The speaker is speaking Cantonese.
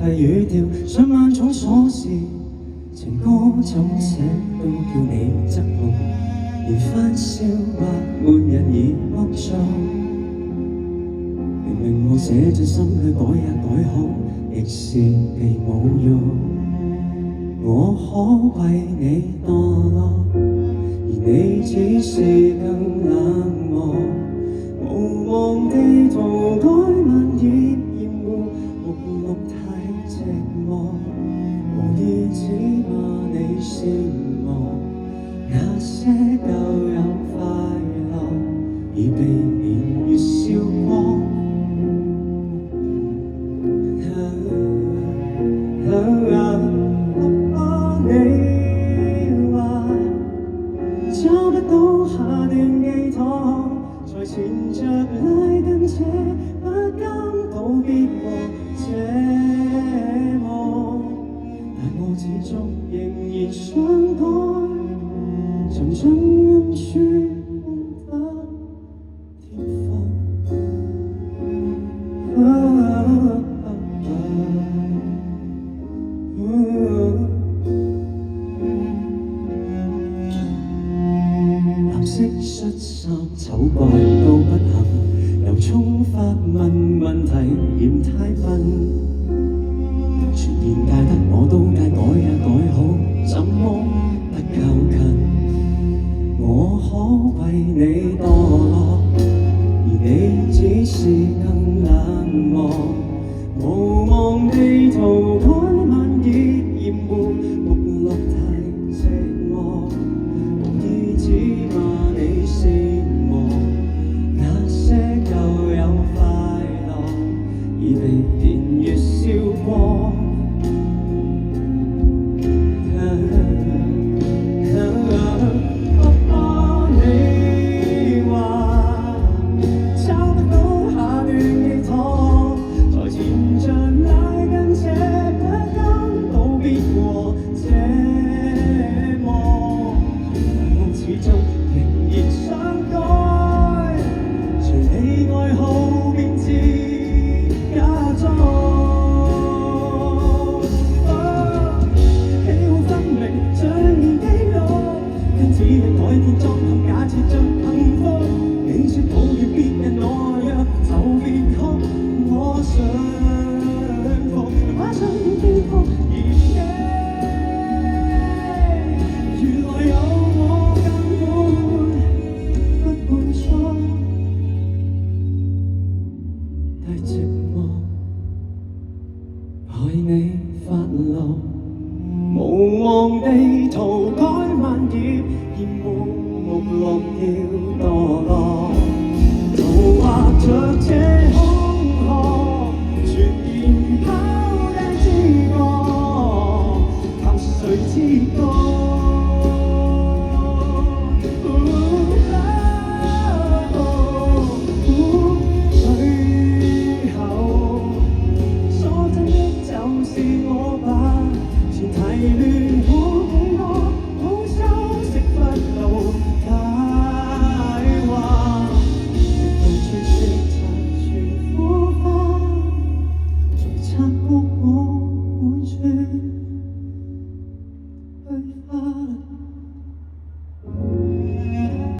題語調，上萬種瑣事，情歌怎寫都叫你側目，連番笑話沒人已惡作。明明我寫進心裏改也改好，亦是被侮辱。我可為你墮落，而你只是更冷漠。無望地塗改萬頁厭惡，目錄太寂寞，無意只罵你善忘。那些舊有快樂，已被年月燒光。你話找不到下段寄託，才纏着拉近這不甘道別和這麼，但我始終仍然想改，尋盡暗處空得天荒。藍色恤衫醜怪都不行，由衷發問問題嫌太笨，傳言戒得我都戒，改也改好，怎麼不夠近？我可為你墮落，而你只是更冷漠，無望地塗改萬頁厭惡，目錄太寂寞，無意只罵你善忘。那些舊有快樂，已被年月燒光。你話找不到下段寄託，才纏着拉近這不甘道別和這麼，但我始終仍然想改，隨你愛好變至假裝。喜好分明像年紀老，跟指引改天裝合假設着幸福。你說討厭別人懦弱，就別哭，我想服，馬上變服而己。原來有我更悶，不滿足，太寂寞，害你發怒，無望地塗改萬頁厭惡。